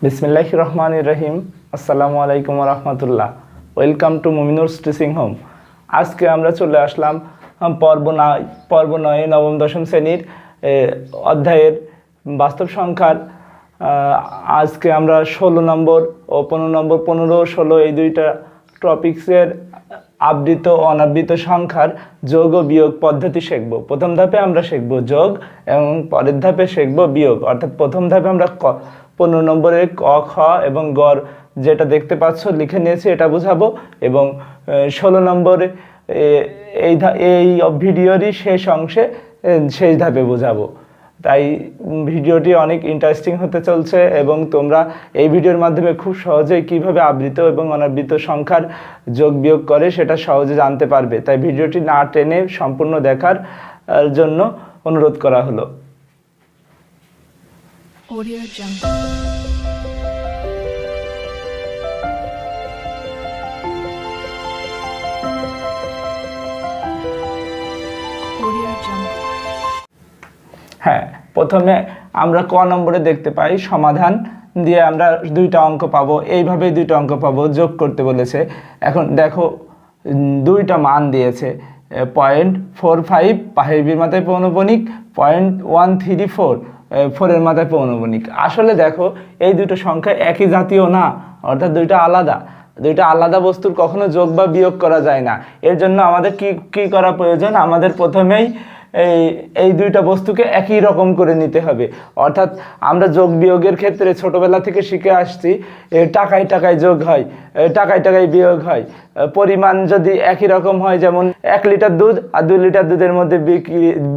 বিসমিল্লাহির রহমানির রহিম। আসসালামু আলাইকুম রহমতুল্লাহ। Welcome to Muminur's teaching home. আজকে আমরা চলে আসলাম পর্ব নয় নবম দশম শ্রেণীর অধ্যায়ের বাস্তব সংখ্যার। আজকে আমরা 16 নম্বর ও 15 নম্বর, 15 ও 16 এই দুইটা টপিক্সের আবৃত ও অনাবৃত সংখ্যার যোগ ও বিয়োগ পদ্ধতি শিখব। প্রথম ধাপে আমরা শিখব যোগ এবং পরের ধাপে শিখব বিয়োগ। অর্থাৎ প্রথম ধাপে আমরা 15 নম্বরের ক, খ এবং গড় যেটা দেখতে পাচ্ছ লিখে নিয়েছি এটা বুঝাবো, এবং 16 নম্বরে এই ভিডিওরই শেষ অংশে শেষ ধাপে বোঝাবো। তাই ভিডিওটি অনেক ইন্টারেস্টিং হতে চলছে এবং তোমরা এই ভিডিওর মাধ্যমে খুব সহজেই কিভাবে আবৃত এবং অনাবৃত সংখ্যার যোগ বিয়োগ করে সেটা সহজে জানতে পারবে। তাই ভিডিওটি না টেনে সম্পূর্ণ দেখার জন্য অনুরোধ করা হলো। Audio Jungle. Audio Jungle. হ্যাঁ, প্রথমে আমরা ক নম্বরে দেখতে পাই সমাধান দিয়ে আমরা দুইটা অঙ্ক পাবো। এইভাবেই দুইটা অঙ্ক পাবো, যোগ করতে বলেছে। এখন দেখো দুইটা মান দিয়েছে, 0.45 পাহের মাথায় পৌনঃপুনিক, 0.134 4-এর মাথায় পৌনঃপুনিক। আসলে দেখো এই দুটো সংখ্যা একই জাতীয় না, অর্থাৎ দুইটা আলাদা বস্তুর কখনো যোগ বা বিয়োগ করা যায় না। এর জন্য আমাদের কি করা প্রয়োজন? আমাদের প্রথমেই এই দুইটা বস্তুকে একই রকম করে নিতে হবে। অর্থাৎ আমরা যোগ বিয়োগের ক্ষেত্রে ছোটবেলা থেকে শিখে আসছি টাকায় টাকায় যোগ হয়, টাকায় টাকায় বিয়োগ হয়। পরিমাণ যদি একই রকম হয়, যেমন 1 লিটার দুধ আর 2 লিটার দুধের মধ্যে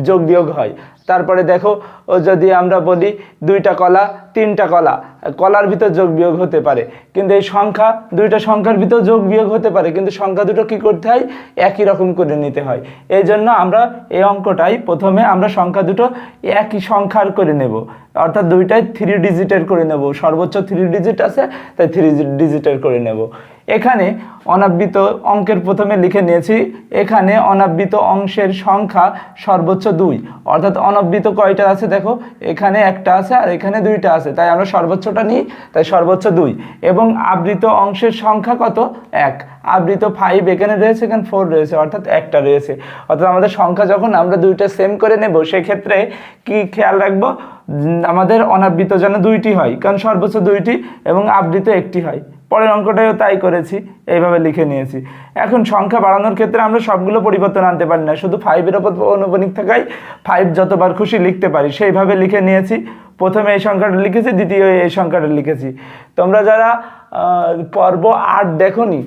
যোগ বিয়োগ হয়। তারপরে দেখো যদি আমরা বলি 2টা কলা 3টা কলার ভিতর যোগ বিয়োগ হতে পারে, কিন্তু এই দুইটা সংখ্যার ভিতর যোগ বিয়োগ হতে পারে, কিন্তু সংখ্যা দুটো কি করতে হয়? একই রকম করে নিতে হয়। এই জন্য আমরা এই অঙ্কটাই প্রথমে আমরা সংখ্যা দুটো একই সংখ্যার করে নেব, অর্থাৎ দুইটাই 3 ডিজিটের করে নেব। সর্বোচ্চ 3 ডিজিট আছে, তাই 3 ডিজিটের করে নেব। এখানে অনাবৃত অঙ্কের প্রথমে লিখে নিয়েছি, এখানে অনাবৃত অংশের সংখ্যা সর্বোচ্চ 2, অর্থাৎ অনাবৃত কয়টা আছে দেখো, এখানে একটা আছে আর এখানে 2টা আছে, তাই আমরা সর্বোচ্চটা নিই, তাই সর্বোচ্চ 2। এবং আবৃত অংশের সংখ্যা কত? 1। আবৃত 5 এখানে রয়েছে, এখানে 4 রয়েছে, অর্থাৎ একটা রয়েছে। অর্থাৎ আমাদের সংখ্যা যখন আমরা দুইটা সেম করে নেব, সেক্ষেত্রে কি খেয়াল রাখবো? আমাদের অনাবৃত যেন 2টি হয়, কারণ সর্বোচ্চ 2টি, এবং আবৃত 1টি হয়। পরের অঙ্কটাও তাই করেছি, এইভাবে লিখে নিয়েছি। এখন সংখ্যা বাড়ানোর ক্ষেত্রে আমরা সবগুলো পরিবর্তন আনতে পারি না, শুধু 5-এর ওপর পৌনঃপুনিক থাকায় 5 যতবার খুশি লিখতে পারি, সেইভাবে লিখে নিয়েছি। প্রথমে এই সংখ্যাটা লিখেছি, দ্বিতীয় এই সংখ্যাটা লিখেছি। তোমরা যারা পর্ব 8 দেখোনি,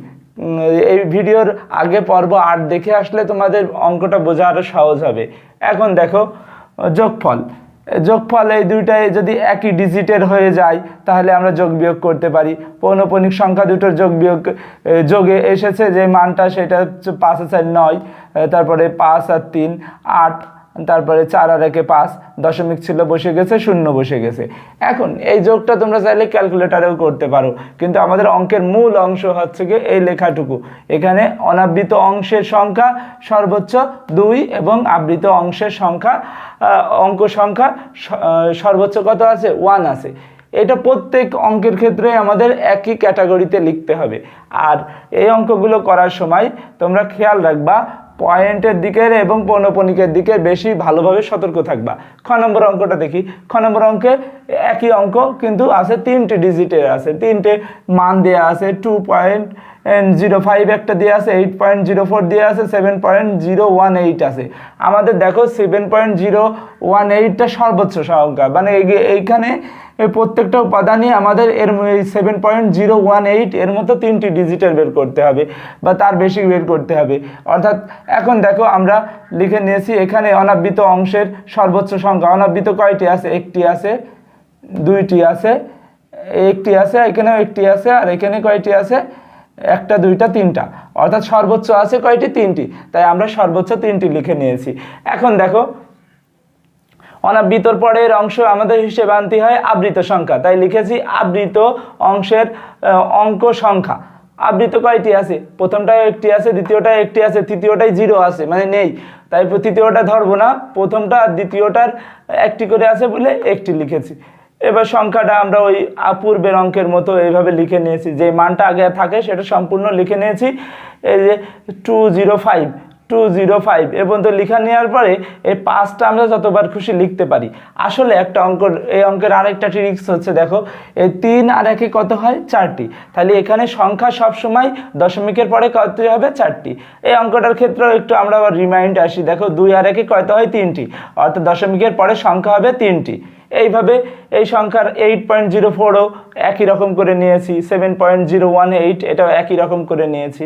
এই ভিডিওর আগে পর্ব 8 দেখে আসলে তোমাদের অঙ্কটা বোঝা আরও সহজ হবে। এখন দেখো যোগফল এই দুইটাই যদি একই ডিজিটের হয়ে যায় তাহলে আমরা যোগ বিয়োগ করতে পারি। পৌনঃপুনিক সংখ্যা দুটোর যোগে এসেছে যে মানটা, সেটা হচ্ছে 5 আর 4 9, তারপরে 5 আর 3 8, তারপরে 4 আর 1 5, দশমিক ছিল বসে গেছে, 0 বসে গেছে। এখন এই যোগটা তোমরা চাইলে ক্যালকুলেটারেও করতে পারো, কিন্তু আমাদের অঙ্কের মূল অংশ হচ্ছে গিয়ে এই লেখাটুকু। এখানে অনাবৃত অংশের সংখ্যা সর্বোচ্চ 2 এবং আবৃত অংশের অঙ্ক সংখ্যা সর্বোচ্চ কত আছে? 1 আছে। এটা প্রত্যেক অঙ্কের ক্ষেত্রে আমাদের একই ক্যাটাগরিতে লিখতে হবে। আর এই অঙ্কগুলো করার সময় তোমরা খেয়াল রাখবা পয়েন্টের দিকের এবং পৌনঃপুনিকের দিকে বেশি ভালোভাবে সতর্ক থাকবা। খ নম্বর অঙ্কটা দেখি। খ নম্বর অঙ্কে একই অঙ্ক, কিন্তু আছে 3টে ডিজিটের, আছে 3টে মান দেওয়া আছে। 2.05 একটা দেওয়া আছে, 8.04 দেওয়া আছে, 7.018 আছে। আমাদের দেখো 7.018টা সর্বোচ্চ সংখ্যা, মানে এইখানে প্রত্যেকটা উপাদানই আমাদের এর 7.018 এর মতো 3টি ডিজিটের বের করতে হবে, বা তার বেশি বের করতে হবে। অর্থাৎ এখন দেখো আমরা লিখে নিয়েছি, এখানে অনাবৃত অংশের সর্বোচ্চ সংখ্যা, অনাবৃত কয়টি আছে? 1টি আছে, 2টি আছে, 1টি আছে, এখানেও 1টি আছে, আর এখানে কয়টি আছে? 1টা 2টা 3টা, অর্থাৎ সর্বোচ্চ আছে কয়টি? 3টি, তাই আমরা সর্বোচ্চ 3টি লিখে নিয়েছি। এখন দেখো অনাবৃতর পরের অংশ আমাদের হিসেবে আনতে হয় আবৃত সংখ্যা, তাই লিখেছি আবৃত অংশের অঙ্ক সংখ্যা। আবৃত কয়টি আছে? প্রথমটায় 1টি আছে, দ্বিতীয়টায় 1টি আছে, তৃতীয়টায় 0 আছে, মানে নেই, তাই তৃতীয়টা ধরবো না। প্রথমটা আর দ্বিতীয়টার 1টি করে আছে বলে 1টি লিখেছি। এবার সংখ্যাটা আমরা ওই পূর্বের অঙ্কের মতো এইভাবে লিখে নিয়েছি, যে মানটা আগে থাকে সেটা সম্পূর্ণ লিখে নিয়েছি। এই যে 205 এবং তো লেখা নেওয়ার পরে এই 5টা আমরা যতবার খুশি লিখতে পারি। আসলে একটা এই অঙ্কের আরেকটা ট্রিক্স হচ্ছে, দেখো এই 3 আর 1 কত হয় 4টি, তাহলে এখানে সংখ্যা সবসময় দশমিকের পরে কত হবে 4টি। এই অঙ্কটার ক্ষেত্রেও একটু আমরা আবার রিমাইন্ড আসি, দেখো 2 আর 1 কত হয় 3টি, অর্থাৎ দশমিকের পরে সংখ্যা হবে 3টি। এইভাবে এই সংখ্যার 8.04ও একই রকম করে নিয়েছি, 7.018 এটাও একই রকম করে নিয়েছি।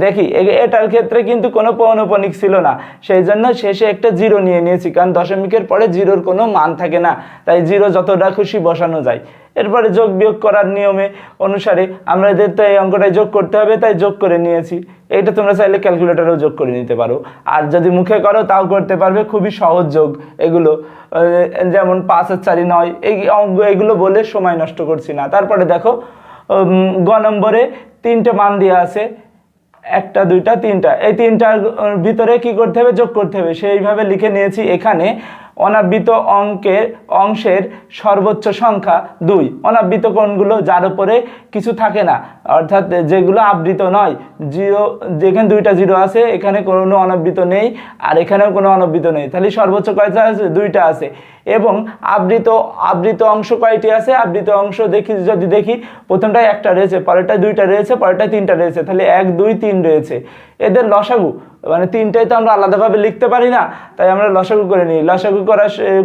দেখি এটার ক্ষেত্রে কিন্তু কোনো পৌনঃপুনিক ছিল না, সেই জন্য শেষে একটা 0 নিয়ে নিয়েছি, কারণ দশমিকের পরে 0-র কোনো মান থাকে না, তাই 0 যতটা খুশি বসানো যায়। এরপরে যোগ বিয়োগ করার নিয়মে অনুসারে আমাদের তো এই অঙ্কটায় যোগ করতে হবে, তাই যোগ করে নিয়েছি। এইটা তোমরা চাইলে ক্যালকুলেটরেও যোগ করে নিতে পারো, আর যদি মুখে করো তাও করতে পারবে, খুবই সহজ যোগ এগুলো। যেমন 5 আর 4 9, এইগুলো বলে সময় নষ্ট করছি না। তারপরে দেখো গ নম্বরে 3টে মান দেওয়া আছে, 1 2 3টা, এই 3টার ভিতরে কি করতে হবে, যোগ করতে হবে। সেইভাবে লিখে নিয়েছি। এখানে অনাবৃত অংশের সর্বোচ্চ সংখ্যা 2। অনাবৃত কোনগুলো, যার উপরে কিছু থাকে না, অর্থাৎ যেগুলো আবৃত নয়, 0, যেখানে 2টা 0 আছে এখানে কোনো অনাবৃত নেই, আর এখানেও কোনো অনাবৃত নেই, তাহলে সর্বোচ্চ কয়টা আছে, 2টা আছে। এবং আবৃত অংশ কয়টি আছে, আবৃত অংশ যদি দেখি প্রথমটায় 1টা রয়েছে, পরেরটায় 2টা রয়েছে, পরেরটায় 3টা রয়েছে, তাহলে 1 2 3 রয়েছে। এদের লসাগু, মানে 3টাই তো আমরা আলাদাভাবে লিখতে পারি না, তাই আমরা লসাগু করে নিই। লসাগু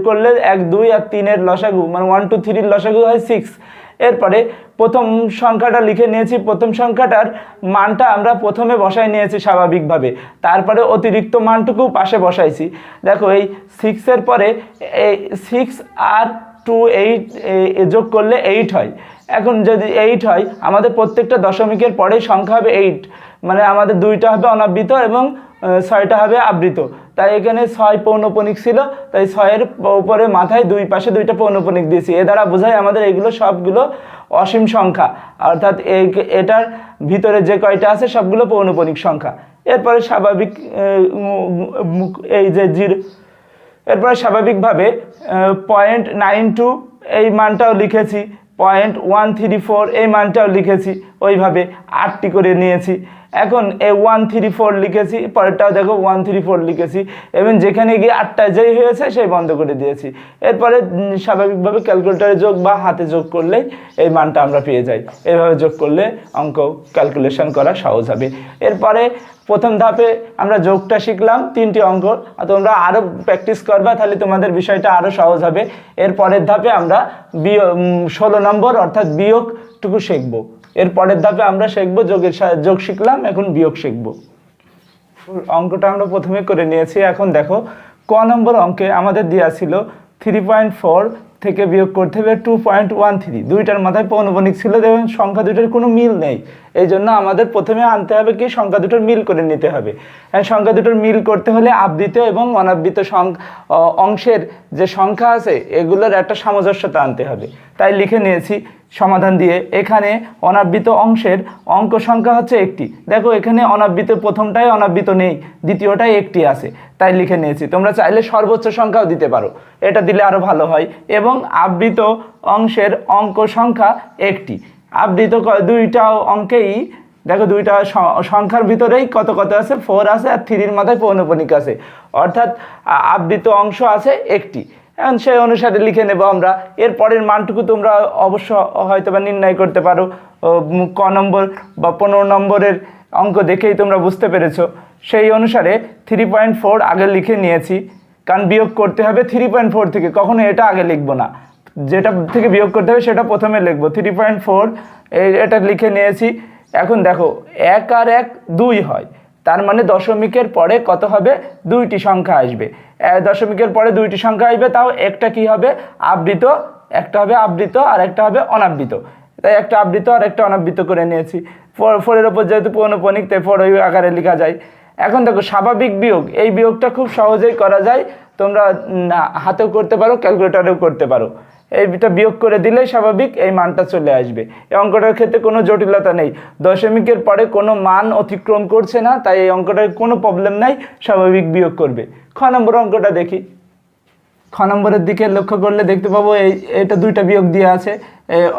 করলে 1 2 আর 3-এর লসাগু, মানে 1 2 3-এর লসাগু হয় 6। এরপরে প্রথম সংখ্যাটা লিখে নিয়েছি, প্রথম সংখ্যাটার মানটা আমরা প্রথমে বসাই নিয়েছি স্বাভাবিকভাবে, তারপরে অতিরিক্ত মানটুকু পাশে বসাইছি। দেখো এই 6-এর পরে এই 6 আর 2 8 যোগ করলে 8 হয়। এখন যদি 8 হয়, আমাদের প্রত্যেকটা দশমিকের পরে সংখ্যা হবে 8, মানে আমাদের 2টা হবে অনাবৃত এবং 6টা হবে আবৃত। তাই এখানে 6 পৌনঃপুনিক ছিল, তাই 6-এর উপরে মাথায় 2 পাশে 2টা পৌনঃপুনিক দিয়েছি। এ দ্বারা বোঝায় আমাদের এগুলো সবগুলো অসীম সংখ্যা, অর্থাৎ এটার ভিতরে যে কয়টা আছে সবগুলো পৌনঃপুনিক সংখ্যা। এরপরে স্বাভাবিক এই যে 0, এরপরে স্বাভাবিকভাবে 0.92 এই মানটাও লিখেছি, 0.134 এই মানটাও লিখেছি, ওইভাবে 8টি করে নিয়েছি। এখন এই 134 লিখেছি, পরেরটাও দেখো 134 লিখেছি, এবং যেখানে গিয়ে 8টা যেই হয়েছে সেই বন্ধ করে দিয়েছি। এরপরে স্বাভাবিকভাবে ক্যালকুলেটরে যোগ বা হাতে যোগ করলেই এই মানটা আমরা পেয়ে যাই। এইভাবে যোগ করলে অঙ্ক ক্যালকুলেশন করা সহজ হবে। এরপরে প্রথম ধাপে আমরা যোগটা শিখলাম 3টি অঙ্ক, তোমরা আরও প্র্যাকটিস করবা, তাহলে তোমাদের বিষয়টা আরও সহজ হবে। এর পরের ধাপে আমরা 16 নম্বর অর্থাৎ বিয়োগটুকু শিখবো। এর পরের ধাপে আমরা শিখবো যোগ শিখলাম, এখন বিয়োগ শিখবো। অঙ্কটা আমরা প্রথমে করে নিয়েছি। এখন দেখো ক নম্বর অঙ্কে আমাদের দেওয়া ছিল 3.4 থেকে বিয়োগ করতে হবে 2.13, দুইটার মাথায় পৌনঃপুনিক ছিল, এবং সংখ্যা দুটোর কোনো মিল নেই। এই জন্য আমাদের প্রথমে আনতে হবে কি, সংখ্যা দুটোর মিল করে নিতে হবে। সংখ্যা দুটোর মিল করতে হলে আবৃত এবং অনাবৃত অংশের যে সংখ্যা আছে এগুলোর একটা সামঞ্জস্যতা আনতে হবে। তাই লিখে নিয়েছি সমাধান দিয়ে। এখানে অনাবৃত অংশের অঙ্ক সংখ্যা হচ্ছে 1টি। দেখো এখানে অনাবৃত প্রথমটাই অনাবৃত নেই, দ্বিতীয়টাই 1টি আছে, তাই লিখে নিয়েছি। তোমরা চাইলে সর্বোচ্চ সংখ্যাও দিতে পারো, এটা দিলে আরও ভালো হয়। এবং আবৃত অংশের অঙ্ক সংখ্যা 1টি। আবৃত 2টা অঙ্কেই দেখো 2টা সংখ্যার ভিতরেই কত কত আছে, 4 আছে, আর 3-এর মাথায় পৌনঃপুনিক আছে, অর্থাৎ আবৃত অংশ আছে 1টি। এখন সেই অনুসারে লিখে নেব আমরা। এর পরের মানটুকু তোমরা অবশ্য হয়তো বা নির্ণয় করতে পারো, ক নম্বর বা 15 নম্বরের অঙ্ক দেখেই তোমরা বুঝতে পেরেছো। সেই অনুসারে 3.4 আগে লিখে নিয়েছি, কারণ বিয়োগ করতে হবে 3.4 থেকে, কখনো এটা আগে লিখবো না, যেটা থেকে বিয়োগ করতে হবে সেটা প্রথমে লিখবো। 3.4 এটা লিখে নিয়েছি। এখন দেখো 1 আর 1 2 হয়, তার মানে দশমিকের পরে কত হবে, 2টি সংখ্যা আসবে। দশমিকের পরে 2টি সংখ্যা আসবে, তাও একটা কি হবে, আবৃত, একটা হবে আবৃত আর একটা হবে অনাবৃত। তাই একটা আবৃত আর একটা অনাবৃত করে নিয়েছি। 4-এর ওপর যেহেতু পৌনঃপুনিক, তাই 4 ওই আকারে লেখা যায়। এখন দেখো স্বাভাবিক বিয়োগ, এই বিয়োগটা খুব সহজেই করা যায়, তোমরা হাতেও করতে পারো, ক্যালকুলেটরেও করতে পারো। এইটা বিয়োগ করে দিলেই স্বাভাবিক এই মানটা চলে আসবে। এই অঙ্কটার ক্ষেত্রে কোনো জটিলতা নেই, দশমিকের পরে কোনো মান অতিক্রম করছে না, তাই এই অঙ্কটার কোনো প্রবলেম নাই, স্বাভাবিক বিয়োগ করবে। খ নম্বর অঙ্কটা দেখি। খ নম্বরের দিকে লক্ষ্য করলে দেখতে পাবো এটা দুইটা বিয়োগ দিয়ে আছে,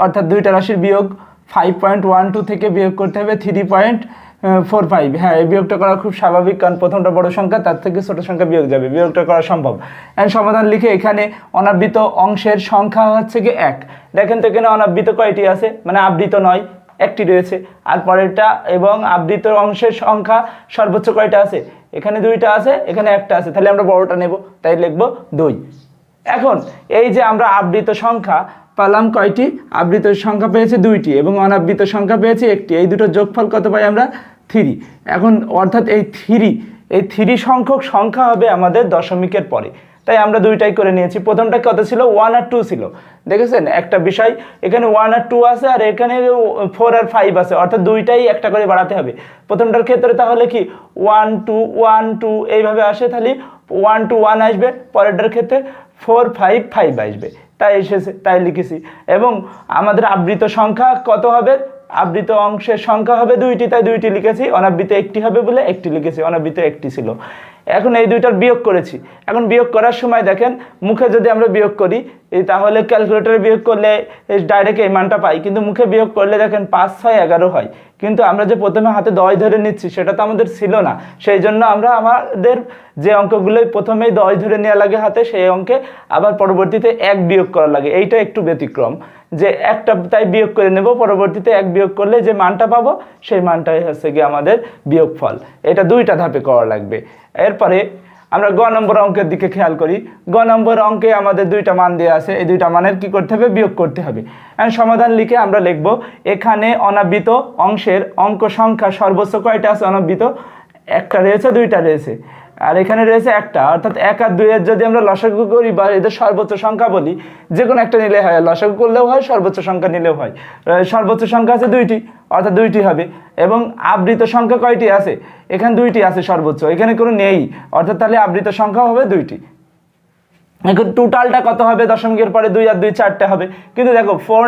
অর্থাৎ দুইটা রাশির বিয়োগ 5.12 থেকে বিয়োগ করতে হবে 3.45। হ্যাঁ, এই বিয়োগটা করা খুব স্বাভাবিক, কারণ প্রথমটা বড় সংখ্যা, তার থেকে ছোট সংখ্যা বিয়োগ যাবে, বিয়োগটা করা সম্ভব। এখন সমাধান লিখে এখানে অনাবৃত অংশের সংখ্যা হচ্ছে কি 1। দেখেন তো এখানে অনাবৃত কয়টি আছে, মানে আবৃত নয়, একটি রয়েছে। আর পরেরটা এবং আবৃত অংশের সংখ্যা সর্বোচ্চ কয়টা আছে, এখানে দুইটা আছে, এখানে একটা আছে, তাহলে আমরা বড়টা নেব, তাই লিখবো 2। এখন এই যে আমরা আবৃত সংখ্যা পেলাম কয়টি, আবৃত সংখ্যা পেয়েছে 2টি এবং অনাবৃত সংখ্যা পেয়েছে 1টি, এই দুটোর যোগফল কত পাই আমরা 3। এখন অর্থাৎ এই 3 সংখ্যক সংখ্যা হবে আমাদের দশমিকের পরে, তাই আমরা দুইটাই করে নিয়েছি। প্রথমটা কত ছিল, 1 আর 2 ছিল, দেখেছেন একটা বিষয়, এখানে 1 আর 2 আছে আর এখানে 4 আর 5 আছে, অর্থাৎ দুইটাই একটা করে বাড়াতে হবে। প্রথমটার ক্ষেত্রে তাহলে কি 1 2 1 2 এইভাবে আসে, তাহলে 1 2 1 আসবে, পরেরটার ক্ষেত্রে 4 5 5 আসবে, তাই এসেছে, তাই লিখেছি। এবং আমাদের আবৃত সংখ্যা কত হবে, আবৃত অংশের সংখ্যা হবে 2টি, তাই 2টি লিখেছি। অনাবৃত 1টি হবে বলে 1টি লিখেছি, অনাবৃত 1টি ছিল। এখন এই দুইটার বিয়োগ করেছি। এখন বিয়োগ করার সময় দেখেন মুখে যদি আমরা বিয়োগ করি তাহলে ক্যালকুলেটরে বিয়োগ করলে ডাইরেক্ট এই মানটা পাই, কিন্তু মুখে বিয়োগ করলে দেখেন 5 6 11 হয়। কিন্তু আমরা যে প্রথমে হাতে 10 ধরে নিচ্ছি সেটা তো আমাদের ছিল না, সেই জন্য আমরা আমাদের যে অঙ্কগুলোই প্রথমেই 10 ধরে নেওয়া লাগে হাতে, সেই অঙ্কে আবার পরবর্তীতে 1 বিয়োগ করা লাগে। এইটা একটু ব্যতিক্রম, যে একটা তাই বিয়োগ করে নেব, পরবর্তীতে 1 বিয়োগ করলে যে মানটা পাবো সেই মানটাই হচ্ছে গিয়ে আমাদের বিয়োগফল। এটা দুইটা ধাপে করা লাগবে। এরপরে আমরা গ নম্বর অঙ্কের দিকে খেয়াল করি। গ নম্বর অঙ্কে আমাদের দুইটা মান দেওয়া আছে, এই দুইটা মানের কি করতে হবে, বিয়োগ করতে হবে। এখন সমাধান লিখে আমরা লিখব, এখানে অনাবৃত অংশের অঙ্ক সংখ্যা সর্বোচ্চ কয়টা আছে, অনাবৃত একটা রয়েছে, দুইটা রয়েছে, আর এখানে রয়েছে একটা, অর্থাৎ 1 আর 2 এর যদি আমরা লসাগু করি বা এদের সর্বোচ্চ সংখ্যা বলি, যে কোনো একটা নিলে হয়, লসাগু করলেও হয়, সর্বোচ্চ সংখ্যা নিলেও হয়। সর্বোচ্চ সংখ্যা আছে 2টি, অর্থাৎ 2টি হবে। এবং আবৃত সংখ্যা কয়টি আছে, এখানে 2টি আছে সর্বোচ্চ, এখানে কোনো নেই, অর্থাৎ তাহলে আবৃত সংখ্যা হবে 2টি। এখন টোটালটা কত হবে, দশমিকের পরে 2 আর 2 4টে হবে, কিন্তু দেখো 4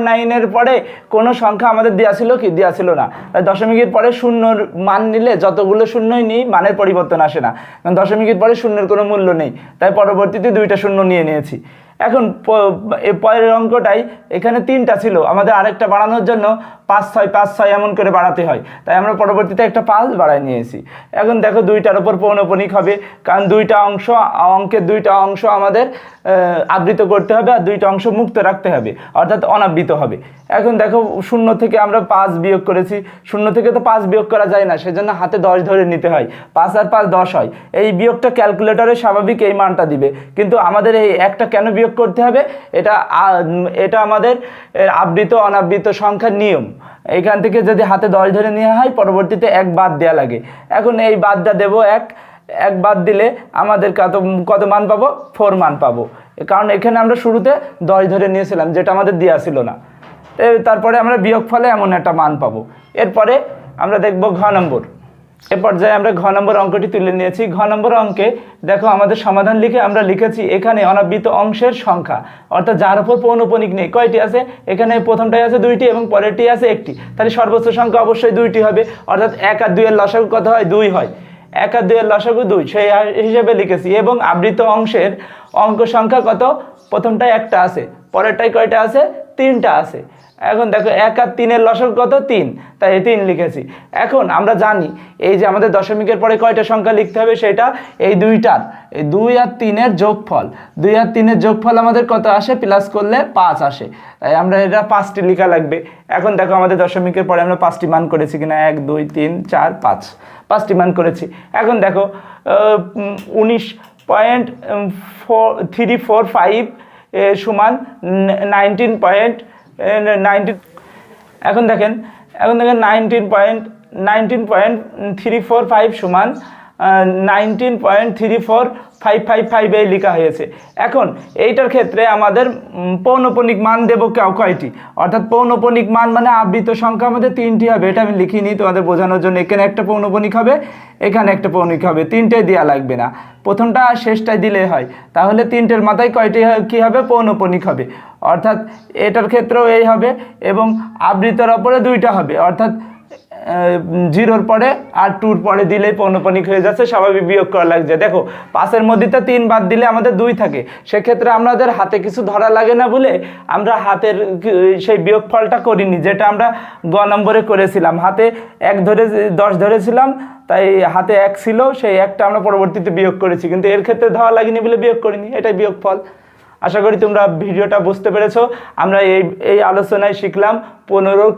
9 এর পরে কোনো সংখ্যা আমাদের দেওয়া ছিল কি, দেওয়া ছিল না। তাই দশমিকের পরে শূন্যর মান নিলে যতগুলো শূন্যই নিই মানের পরিবর্তন আসে না, কারণ দশমিকের পরে শূন্যের কোনো মূল্য নেই, তাই পরবর্তীতে 2টা শূন্য নিয়েছি। এখন পরের অঙ্কটাই এখানে 3টা ছিল, আমাদের আরেকটা বাড়ানোর জন্য 5 6 5 6 এমন করে বাড়াতে হয়, তাই আমরা পরবর্তীতে একটা 5 বাড়াই নিয়েছি। এখন দেখো 2টার উপর পৌনঃপুনিক হবে, কারণ অঙ্কের 2টা অংশ আমাদের আবৃত করতে হবে আর 2টা অংশ মুক্ত রাখতে হবে, অর্থাৎ অনাবৃত হবে। এখন দেখো 0 থেকে আমরা 5 বিয়োগ করেছি, 0 থেকে তো 5 বিয়োগ করা যায় না, সেজন্য হাতে 10 ধরে নিতে হয়, 5 আর 5 10 হয়। এই বিয়োগটা ক্যালকুলেটরে স্বাভাবিক এই মানটা দিবে, কিন্তু আমাদের এই একটা কেন বিয়োগ করতে হবে, এটা আমাদের আবৃত অনাবৃত সংখ্যার নিয়ম। এখান থেকে যদি হাতে 10 ধরে নেওয়া হয়, পরবর্তীতে 1 বাদ দেওয়া লাগে। এখন এই বাদটা দেবো, এক বাদ দিলে আমাদের কত মান পাবো, 4 মান পাবো, কারণ এখানে আমরা শুরুতে 10 ধরে নিয়েছিলাম, যেটা আমাদের দেওয়া ছিল না। তারপরে আমরা বিয়োগ ফলে এমন একটা মান পাবো। এরপরে আমরা দেখব ঘ নম্বর। এ পর্যায়ে আমরা ঘ নম্বর অঙ্কটি তুলে নিয়েছি। ঘ নম্বর অঙ্কে দেখো আমাদের সমাধান লিখে আমরা লিখেছি, এখানে অনাবৃত অংশের সংখ্যা, অর্থাৎ যার উপর পৌনঃপুনিক নেই, কয়টি আছে, এখানে প্রথমটাই আছে 2টি এবং পরেরটি আছে 1টি, তাহলে সর্বোচ্চ সংখ্যা অবশ্যই 2টি হবে, অর্থাৎ 1 আর 2 এর লসাগু কত হয়, 2 হয়। 1 আর 2 এর লসাগু 2, সেই হিসেবে লিখেছি। এবং আবৃত অংশের অঙ্ক সংখ্যা কত, প্রথমটায় একটা আছে, পরেরটায় কয়টা আছে, 3টা আছে। এখন দেখো 1 আর 3 এর লসাগু কত, 3, তাই 3 লিখেছি। এখন আমরা জানি এই যে আমাদের দশমিকের পরে কয়টা সংখ্যা লিখতে হবে, সেটা এই 2 আর 3 এর যোগফল, 2 আর 3 এর যোগফল আমাদের কত আসে, প্লাস করলে 5 আসে, তাই আমরা এটা 5টি লেখা লাগবে। এখন দেখো আমাদের দশমিকের পরে আমরা 5টি মান করেছি কিনা, 1 2 3 4 5টি মান করেছি। এখন দেখো 19.345 সমান 19.19। এখন দেখেন 19.345 সমান 19.34555 এই লেখা হয়েছে। এখন এইটার ক্ষেত্রে আমাদের পৌনঃপুনিক মান দেব কয়টি, অর্থাৎ পৌনঃপুনিক মান মানে আবৃত সংখ্যা আমাদের 3টি হবে, এটা আমি লিখিনি তোমাদের বোঝানোর জন্য। এখানে একটা পৌনঃপুনিক হবে, এখানে একটা পৌনঃপুনিক হবে, 3টে দেওয়া লাগবে না, প্রথমটা শেষটায় দিলেই হয়। তাহলে 3টের মাথায় কয়টি কী হবে, পৌনঃপুনিক হবে, অর্থাৎ এটার ক্ষেত্রেও এই হবে। এবং আবৃতর ওপরে 2টা হবে, অর্থাৎ 0-র পরে আর 2 পরে দিলেই পৌনঃপুনিক হয়ে যাচ্ছে, স্বাভাবিক বিয়োগ করা লাগছে। দেখো 5-এর মধ্যে 3 বাদ দিলে আমাদের 2 থাকে, সেক্ষেত্রে আমাদের হাতে কিছু ধরা লাগে না বলে আমরা হাতের সেই বিয়োগফলটা করিনি, যেটা আমরা গ নম্বরে করেছিলাম। হাতে 1 ধরে 10 ধরেছিলাম, তাই হাতে 1 ছিল, সেই 1টা আমরা পরবর্তীতে বিয়োগ করেছি, কিন্তু এর ক্ষেত্রে ধরা লাগেনি বলে বিয়োগ করিনি, এটাই বিয়োগফল। আশা করি তোমরা ভিডিওটা বুঝতে পেরেছো। আমরা এই আলোচনায় শিখলাম 15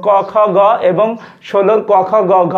ক খ গ এবং 16 ক খ গ ঘ।